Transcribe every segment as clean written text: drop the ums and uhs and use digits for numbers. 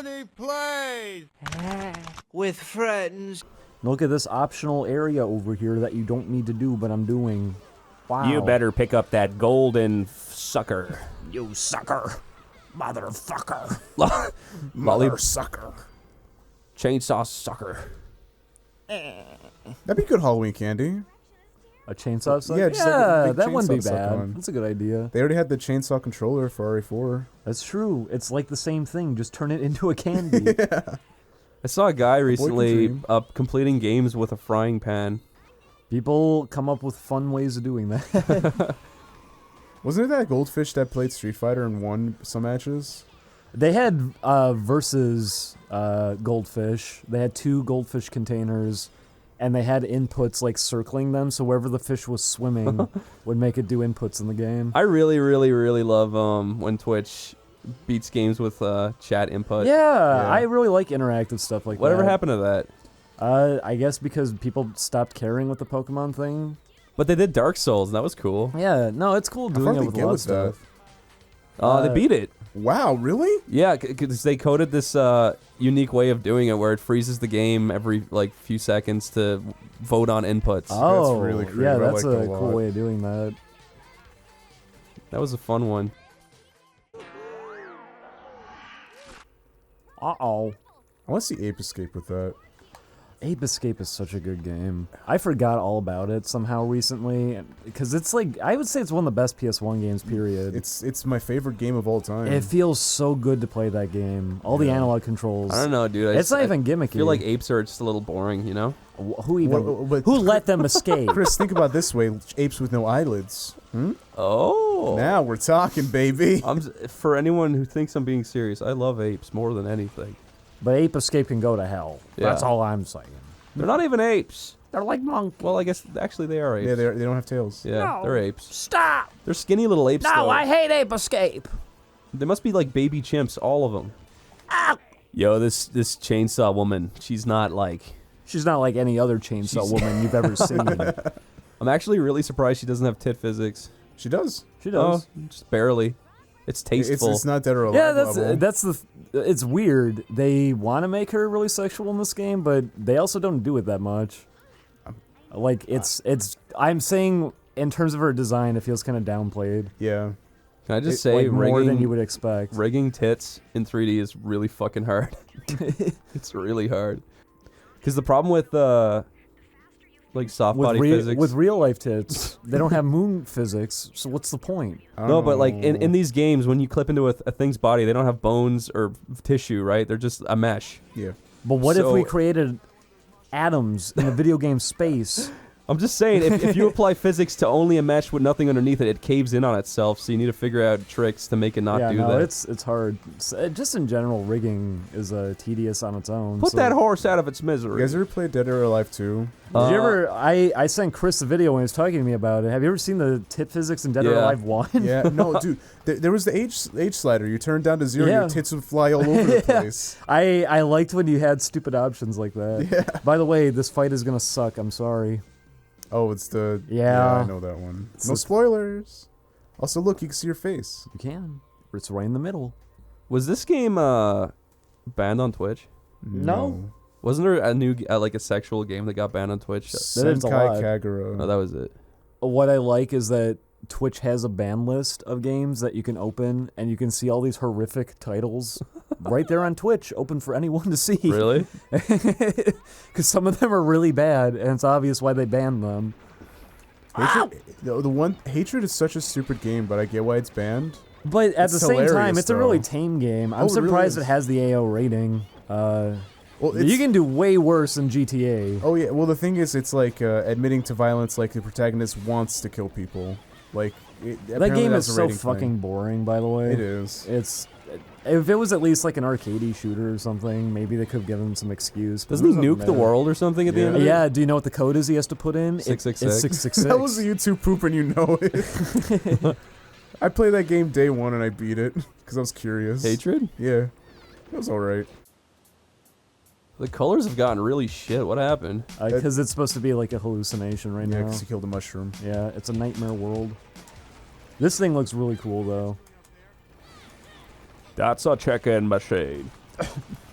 Oneyplays with friends. Look at this optional area over here that you don't need to do, but I'm doing. Wow. You better pick up that golden sucker. You sucker. Motherfucker. Mother sucker. Chainsaw sucker. That'd be good Halloween candy. A chainsaw sucker? Yeah, just like a big that wouldn't be chainsaw suck bad. on. That's a good idea. They already had the chainsaw controller for RA4. That's true. It's like the same thing. Just turn it into a candy. Yeah. I saw a guy recently dream. completing games with a frying pan. People come up with fun ways of doing that. Wasn't it that goldfish that played Street Fighter and won some matches? They had versus goldfish. They had 2 goldfish containers, and they had inputs like circling them, so wherever the fish was swimming would make it do inputs in the game. I really, really, really love when Twitch beats games with chat input. Yeah, I really like interactive stuff like Whatever that. happened to that? I guess because people stopped caring with the Pokemon thing. But they did Dark Souls, and that was cool. Yeah, no, it's cool doing it with a lot of stuff. They beat it. Wow, really? Yeah, because they coded this unique way of doing it where it freezes the game every like few seconds to vote on inputs. Oh, That's really creative. yeah, I that's like a that a cool lot. way of doing that. That was a fun one. Uh-oh. I want to see Ape Escape with that. Ape Escape is such a good game. I forgot all about it somehow recently, because it's like, I would say it's one of the best PS1 games, period. It's my favorite game of all time. It feels so good to play that game. All the analog controls. I don't know, dude. It's not even gimmicky. I feel like apes are just a little boring, you know? Who even? But who let them escape? Chris, think about it this way: apes with no eyelids. Oh. Now we're talking, baby. For anyone who thinks I'm being serious, I love apes more than anything. But Ape Escape can go to hell. Yeah. That's all I'm saying. They're not even apes. They're like monkeys. Well, I guess actually they are apes. Yeah, they don't have tails. Yeah, No. they're apes. Stop! They're skinny little apes. No, though. I hate Ape Escape. They must be like baby chimps, all of them. Ow! Yo, this chainsaw woman, she's not like... She's not like any other chainsaw woman you've ever seen. I'm actually really surprised she doesn't have tit physics. She does. She does. Oh, just barely. It's tasteful. It's not dead or alive. Yeah, level. that's the. It's weird. They want to make her really sexual in this game, but they also don't do it that much. Like it's. I'm saying in terms of her design, it feels kind of downplayed. Yeah. Can I just say, like more than you would expect. rigging tits in 3D is really fucking hard. It's really hard. Because the problem with like soft body physics with real life tits, they don't have moon physics. So what's the point? No, but like in these games, when you clip into a thing's body, they don't have bones or tissue, right? They're just a mesh. Yeah. But what if we So- created atoms in the video game space? I'm just saying, if you apply physics to only a mesh with nothing underneath it, it caves in on itself. So you need to figure out tricks to make it not do that. It's hard. Just in general, rigging is tedious on its own. Put so. that horse out of its You misery. guys ever played Dead or Alive 2? Did you ever? I sent Chris a video when he was talking to me about it. Have you ever seen the tit physics in Dead or Yeah. Alive 1? Yeah. No, dude. There was the age slider. You turned down to 0, Yeah. your tits would fly all over the place. I liked when you had stupid options like that. Yeah. By the way, this fight is gonna suck. I'm sorry. Oh, it's the... Yeah. I know that one. It's No the- spoilers. Also, look, you can see your face. You can. It's right in the middle. Was this game banned on Twitch? No. Wasn't there a new like a sexual game that got banned on Twitch? That is a Senkai lot. Kagura. No, that was it. What I like is that Twitch has a ban list of games that you can open, and you can see all these horrific titles right there on Twitch, open for anyone to see. Really? Because some of them are really bad, and it's obvious why they banned them. Hatred, the one Hatred is such a stupid game, but I get why it's banned. But at It's the same time, hilarious, it's a really though. tame game. I'm Oh, it really surprised is. it has the AO rating. Well, You can do way worse in GTA. Oh yeah. Well, the thing is, it's like admitting to violence. Like the protagonist wants to kill people. Like That game is so fucking boring, by the way. It is. It's if it was at least like an arcadey shooter or something, maybe they could have given him some excuse. but Doesn't he it doesn't nuke the matter. world or something at the Yeah. end of it? Yeah, do you know what the code is he has to put in? 666. It's 666. That was a YouTube poop, and you know it. I played that game day one and I beat it because I was curious. Hatred? Yeah, it was all right. The colors have gotten really shit. What happened? Because it's supposed to be like a hallucination right Yeah, now. because he killed a mushroom. Yeah, it's a nightmare world. This thing looks really cool, though. That's a check-in machine.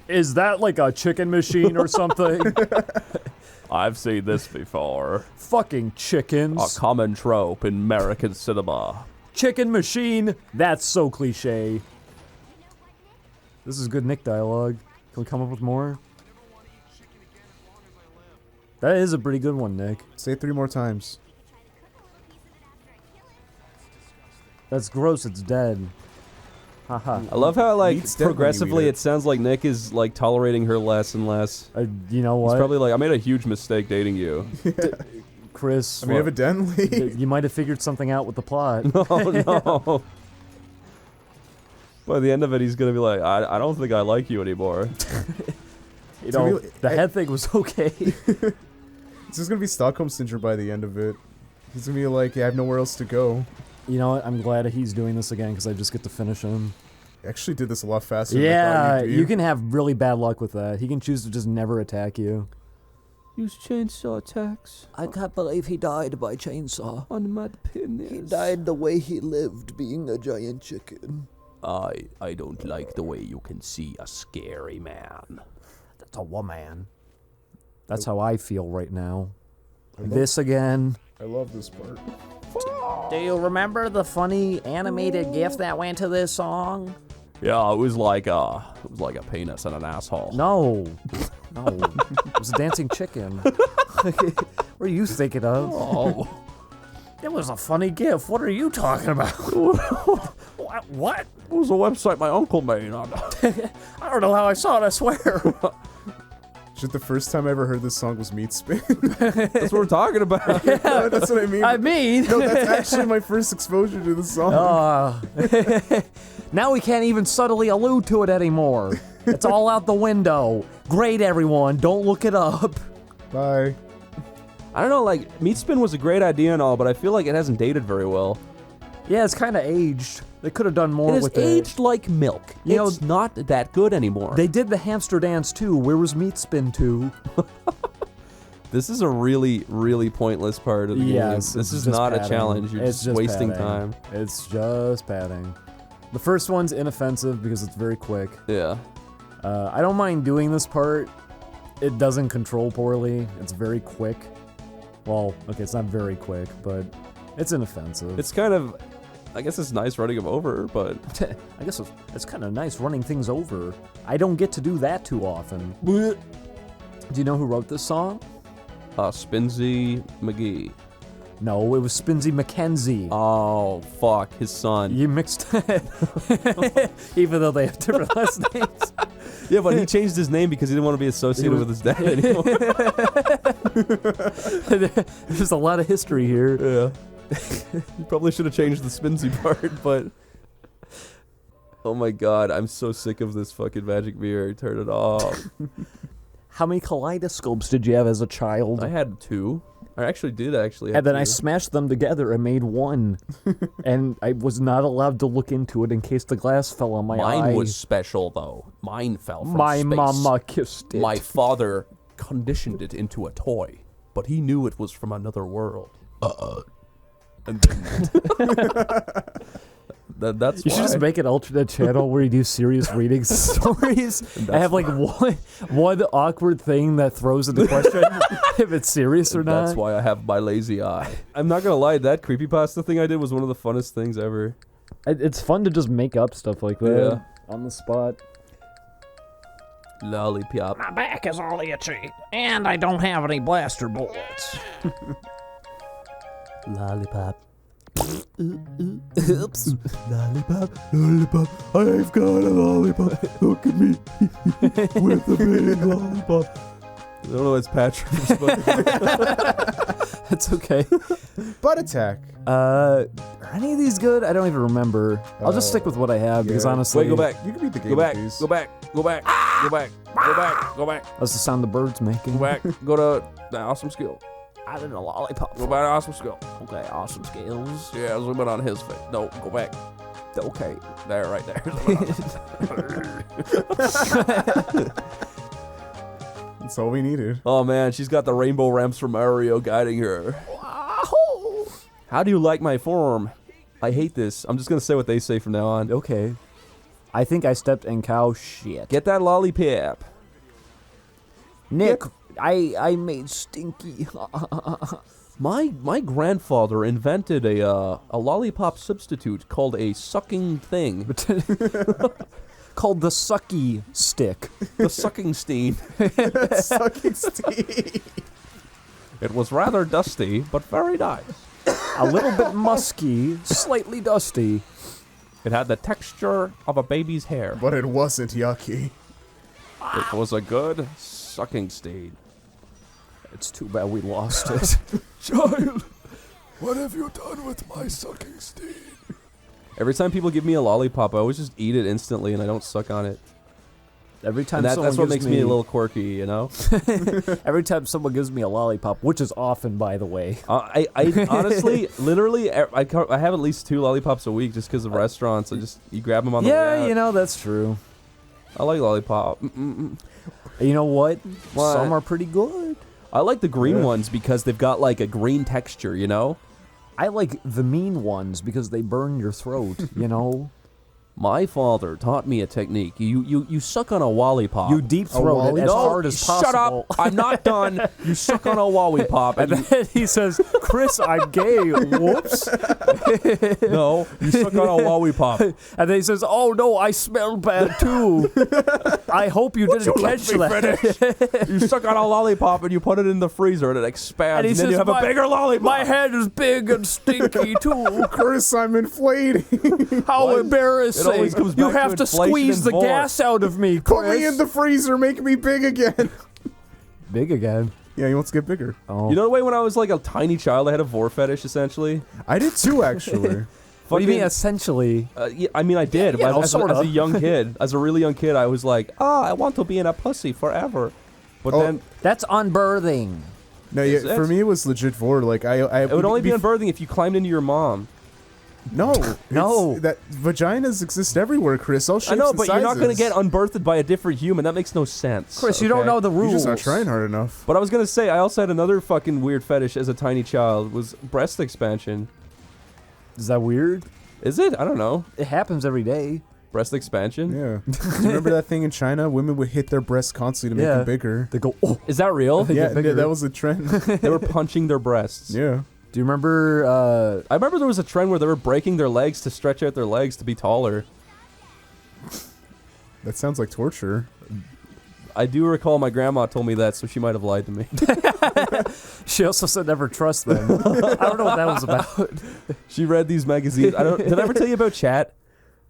Is that like a chicken machine or something? I've seen this before. Fucking chickens. A common trope in American cinema. Chicken machine. That's so cliche. This is good Nick dialogue. Can we come up with more? That is a pretty good one, Nick. Say it 3 more times. That's gross. It's dead. Haha. I love how, like, Meat's dead when you progressively eat it sounds like Nick is, like, tolerating her less and less. You know He's what? probably like, I made a huge mistake dating you. Chris, I mean, evidently. you might have figured something out with the plot. Oh, no. By the end of it, he's going to be like, I don't think I like you anymore. You know, really- the head thing was okay. It's just gonna be Stockholm Syndrome by the end of it. He's gonna be like, yeah, I have nowhere else to go. You know what? I'm glad he's doing this again because I just get to finish him. I actually did this a lot faster than I Yeah, thought you'd you be. can have really bad luck with that. He can choose to just never attack you. Use chainsaw attacks I can't believe he died by chainsaw. on my penis. He died the way he lived, being a giant chicken. I don't like the way you can see a scary man. That's a woman. That's how I feel right now. love- This again. I love this part. Do you remember the funny animated GIF that went to this song? Yeah, it was like a penis and an asshole. No. No. It was a dancing chicken. What are you thinking of? Oh. It was a funny GIF. What are you talking about? What? It was a website my uncle made. I don't know how I saw it, I swear. Shit, the first time I ever heard this song was Meat Spin. That's what we're talking about. No, that's what I mean. I mean... No, that's actually my first exposure to the song. Now we can't even subtly allude to it anymore. It's all out the window. Great, everyone. Don't look it up. Bye. I don't know, like, Meat Spin was a great idea and all, but I feel like it hasn't dated very well. Yeah, it's kind of aged. They could have done more It has with aged like milk. You know, It's not that good anymore. They did the hamster dance too. Where was Meat Spin 2? This is a really, really pointless part of the game. Yes, This it's is just not a padding. challenge. You're It's just wasting padding. time. It's just padding. The first one's inoffensive because it's very quick. Yeah. I don't mind doing this part. It doesn't control poorly. It's very quick. Well, okay, it's not very quick, but it's inoffensive. It's kind of, I guess it's nice running them over, but I guess it's kind of nice running things over. I don't get to do that too often. Do you know who wrote this song? Spinsy McGee. No, it was Spinsy McKenzie. Oh, fuck, his son. You mixed even though they have different last names. Yeah, but he changed his name because he didn't want to be associated with his dad anymore. There's a lot of history here. Yeah. You probably should have changed the Spinsy part, but... Oh my god, I'm so sick of this fucking magic mirror. Turn it off. How many kaleidoscopes did you have as a child? I had 2. I actually did have And then I 2. smashed them together and made one. And I was not allowed to look into it in case the glass fell on my eye. Mine was special, though. Mine fell from My space. mama kissed it. My father conditioned it into a toy, but he knew it was from another world. And then that's You why. should just make an alternate channel where you do serious reading stories. I have like one awkward thing that throws into question if it's serious or not. That's why I have my lazy eye. I'm not gonna lie, that creepypasta thing I did was one of the funnest things ever. It's fun to just make up stuff like that on the spot. Lollipop. My back is all itchy, and I don't have any blaster bullets. Lollipop. Oops. Lollipop, lollipop, I've got a lollipop. Look at me with a big lollipop. I don't know, it's Patrick. That's okay. Butt attack. Are any of these good? I don't even remember. I'll just stick with what I have because yeah. honestly, Wait, go back. You can beat the game Go back. with these. Go back. Go back. Go back. Go back. Go back. that's the sound the bird's making. Go back. Go to the awesome skill. I did a lollipop. Go back to awesome skill. Okay, awesome skills. Yeah, zoom in on his face. No, go back. Okay. There, right there. That's all we needed. Oh man, she's got the rainbow ramps from Mario guiding her. How do you like my form? I hate this. I'm just gonna say what they say from now on. Okay. I think I stepped in cow shit. Get that lollipop. Nick, I made stinky. My grandfather invented a lollipop substitute called a sucking thing. Called the sucky stick. The sucking steen. Sucking Steve. It was rather dusty, but very nice. A little bit musky, slightly dusty. It had the texture of a baby's hair. But it wasn't yucky. It was a good sucking steen. It's too bad we lost it. Child, what have you done with my sucking steed? Every time people give me a lollipop, I always just eat it instantly and I don't suck on it. Every time And someone that's what gives makes me a little quirky, you know? Every time someone gives me a lollipop, which is often, by the way. I honestly, literally, I have at least 2 lollipops a week just because of restaurants. You grab them on the way Yeah, out. you know, that's true. I like lollipop. You know what? What? Some are pretty good. I like the green Yeah. ones because they've got like a green texture, you know? I like the mean ones because they burn your throat, you know? My father taught me a technique. You suck on a lollipop. You deep throat it as No, hard as possible. Shut up! I'm not done. You suck on a lollipop, And and then he says, Chris, I'm gay. Whoops. no, you suck on a lollipop. And then he says, oh no, I smell bad too. I hope you didn't catch that. You suck on a lollipop and you put it in the freezer and it expands, And he and then says, you have a bigger lollipop. My head is big and stinky too. Chris, I'm inflating. How What? embarrassing. It always comes You back to have to inflation squeeze and the vor. gas out of me, Put me Chris. in the freezer, make me big again. Big again. Yeah, he wants to get bigger. Oh. You know the way when I was like a tiny child, I had a vor fetish essentially. I did too, actually. What do you mean, Fucking- essentially? Yeah, I mean, I did. Yeah, but as sorta. a young kid, as a really young kid, I was like, I want to be in a pussy forever. But Oh, then That's unbirthing. No, Is yeah, it? for me it was legit vor. Like I it would only be unbirthing if you climbed into your mom. No, No. that vaginas exist everywhere, Chris. All shapes I know, and but you're not going to sizes. get unbirthed by a different human. That makes no sense. Chris, you don't okay? know the You're rules. just not trying hard enough. But I was going to say, I also had another fucking weird fetish as a tiny child, was breast expansion. Is that weird? Is it? I don't know. It happens every day. Breast expansion? Yeah. Do you remember that thing in China? Women would hit their breasts constantly to make Yeah. them bigger. They go, oh. Is that real? They Yeah, get bigger. that was a trend. They were punching their breasts. Yeah. Do you remember, I remember there was a trend where they were breaking their legs to stretch out their legs to be taller. That sounds like torture. I do recall my grandma told me that, so she might have lied to me. she also said never trust them. I don't know what that was about. She read these magazines. Did I ever tell you about Chat?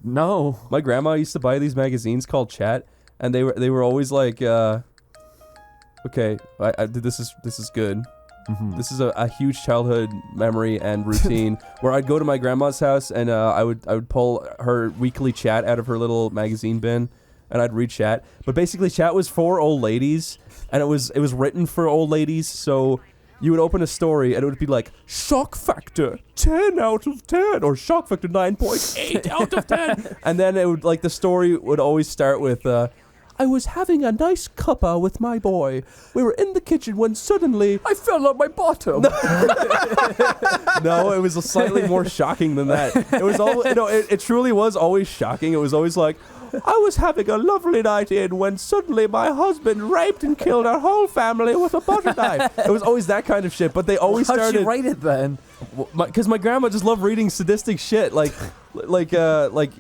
No. My grandma used to buy these magazines called Chat, and they were always like, okay, this is good. Mm-hmm. This is a huge childhood memory and routine where I'd go to my grandma's house and I would pull her weekly Chat out of her little magazine bin and I'd read Chat. But basically Chat was for old ladies and it was written for old ladies, so you would open a story and it would be like shock factor 10 out of 10 or shock factor 9.8 out of 10. And then it would, like, the story would always start with I was having a nice cuppa with my boy. We were in the kitchen when suddenly I fell on my bottom. no, it was slightly more shocking than that. It was all, it truly was always shocking. It was always like, I was having a lovely night in when suddenly my husband raped and killed our whole family with a butter knife. It was always that kind of shit, but they always How'd started she write it then? because my grandma just loved reading sadistic shit like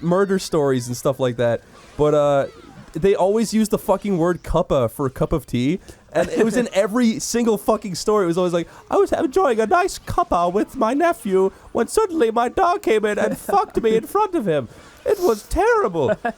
murder stories and stuff like that. But they always used the fucking word cuppa for a cup of tea. And it was in every single fucking story. It was always like, I was enjoying a nice cuppa with my nephew when suddenly my dog came in and fucked me in front of him. It was terrible. That's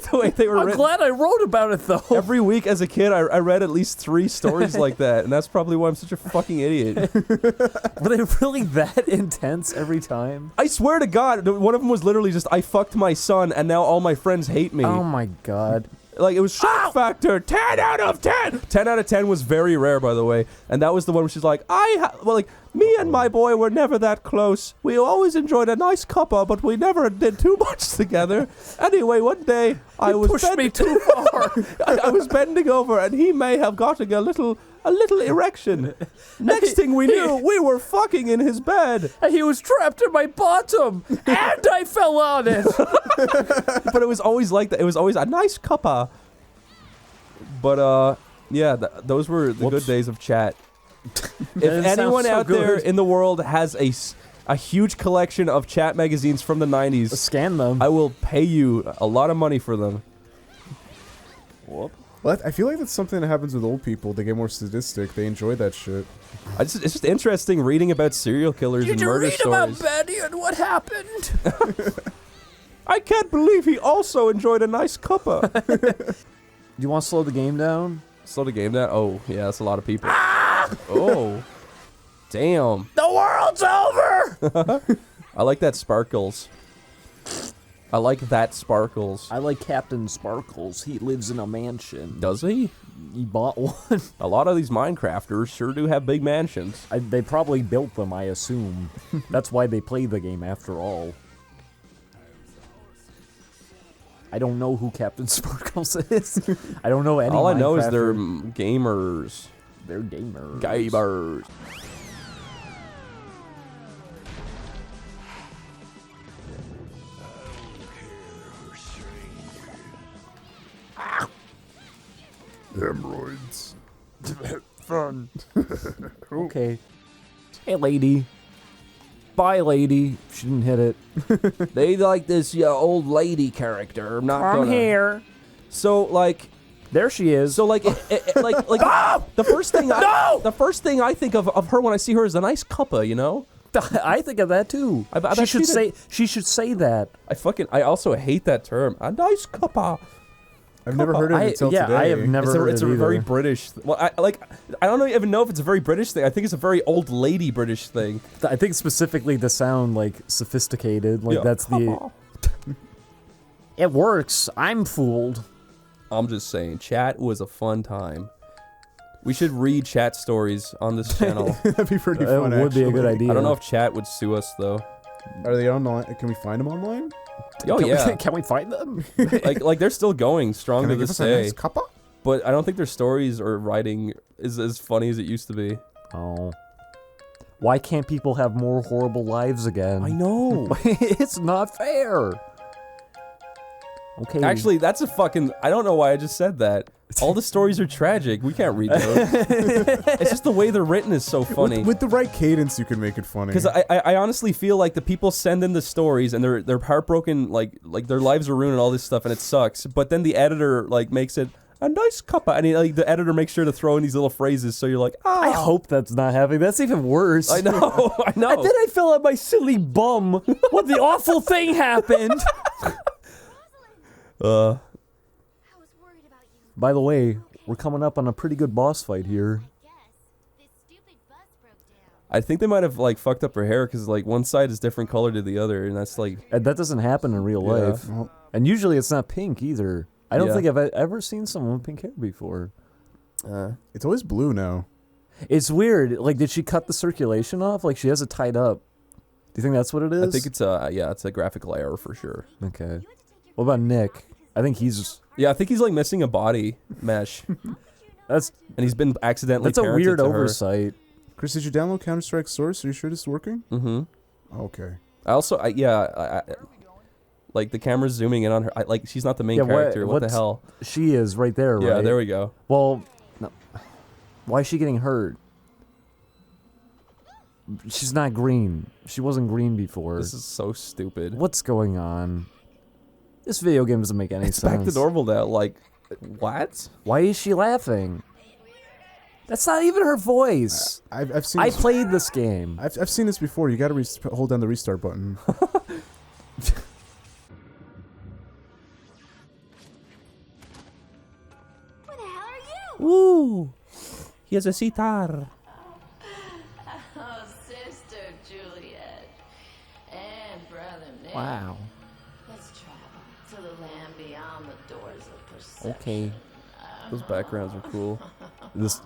the way they were I'm written. glad I wrote about it though. Every week as a kid, I read at least 3 stories like that. And that's probably why I'm such a fucking idiot. Were they really that intense every time? I swear to God, one of them was literally just, I fucked my son and now all my friends hate me. Oh my god. Like, it was shock factor 10 out of 10. 10 out of 10 was very rare, by the way. And that was the one where she's like, Me and my boy were never that close. We always enjoyed a nice cuppa, but we never did too much together. Anyway, one day I was pushed me too far. I was bending over, and he may have gotten a little erection. Next thing we knew, we were fucking in his bed. And he was trapped in my bottom, and I fell on it. But it was always like that. It was always a nice cuppa. But yeah, those were the good days of chat. If anyone out there in the world has a huge collection of chat magazines from the 90s, Scan them. I will pay you a lot of money for them. Whoop. Well, I feel like that's something that happens with old people. They get more sadistic. They enjoy that shit. It's just interesting reading about serial killers and murder Did you read stories. about Betty and what happened? I can't believe he also enjoyed a nice cuppa. Do you want to slow the game down? Slow the game down? Oh, yeah, that's a lot of people. Oh. Damn. The world's over! I like that Sparkles. I like that Sparkles. I like Captain Sparkles. He lives in a mansion. Does he? He bought one. A lot of these Minecrafters sure do have big mansions. They probably built them, I assume. That's why they play the game after all. I don't know who Captain Sparkles is. I don't know any All I know is they're Minecrafter. gamers. They're gamers. Gamers. Hemorrhoids. Fun. Okay. Hey, lady. Bye, lady. She didn't hit it. They like this old lady character. I'm not I'm gonna. here. So like, There she is. so like, the first thing I think of her when I see her is a nice cuppa, you know. I think of that too. I bet she should she say. did. She should say that. I also hate that term. A nice cuppa. I've never heard of it until today. I have never heard It's a it very either. British. Well, I don't even know if it's a very British thing. I think it's a very old lady British thing. I think specifically to sound like sophisticated. Like Yeah, that's the. cuppa. It works. I'm fooled. I'm just saying, chat was a fun time. We should read chat stories on this channel. That'd be pretty It fun. would be a good actually. idea. I don't know if chat would sue us though. Are they online? Can we find them online? Oh Can yeah, we, can we find them? like they're still going strong Can to they give this us a day. nice cuppa? But I don't think their stories or writing is as funny as it used to be. Oh. Why can't people have more horrible lives again? I know. It's not fair. Okay. Actually, that's a fucking. I don't know why I just said that. All the stories are tragic. We can't read those. It's just the way they're written is so funny. With the right cadence, you can make it funny. Because I honestly feel like the people send in the stories and they're heartbroken, like their lives are ruined and all this stuff, and it sucks. But then the editor like makes it a nice cuppa, and the editor makes sure to throw in these little phrases, so you're like, ah. I hope that's not happening. That's even worse. I know, I know. And then I fell on my silly bum when the awful thing happened. By the way, we're coming up on a pretty good boss fight here. I think they might have like fucked up her hair because like one side is different color to the other, and that's like. And that doesn't happen in real Yeah. life. And usually it's not pink either. I don't Yeah. think I've ever seen someone with pink hair before. It's always blue now. It's weird. Like, did she cut the circulation off? Like, she has it tied up. Do you think that's what it is? I think it's it's a graphical error for sure. Okay. What about Nick? I think he's... Yeah, I think he's like missing a body mesh, and That's he's been accidentally. a parented weird to her. oversight. Chris, did you download Counter-Strike Source? Are you sure this is working? Mm-hmm. Okay. I also, like the camera's zooming in on her. Like she's not the main Yeah, character. What the what's- hell? She is right there, right? Yeah, there we go. Well, no. Why is she getting hurt? She's not green. She wasn't green before. This is so stupid. What's going on? This video game doesn't make any It's sense. back to normal now. Like, what? Why is she laughing? That's not even her voice. I've seen. I This, played this game. I've seen this before. You got to hold down the restart button. Where the hell are you? Woo! He has a sitar. Oh, Sister Juliet and Brother Nick. Wow. Let's travel to the land beyond the doors of perception. Okay. Those backgrounds are cool.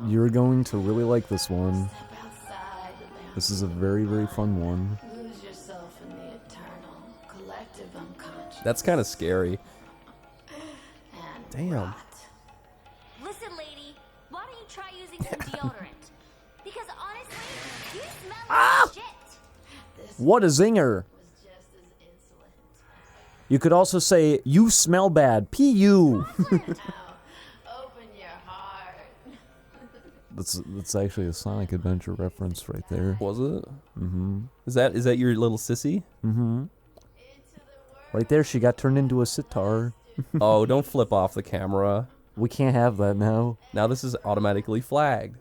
You're going to really like this one. Step outside the This is a very, very fun one. Lose yourself in the eternal collective unconscious. That's kind of scary. And Damn. rot. Listen, lady, why don't you try using some deodorant? Because honestly, you smell like shit. This What a zinger! was just as insolent. You could also say, you smell bad. P.U. Now, open your heart. That's actually a Sonic Adventure reference right there. Was it? Mm-hmm. Is that your little sissy? Mm-hmm. Into the world. Right there, she got turned into a sitar. Oh, don't flip off the camera. We can't have that now. Now this is automatically flagged.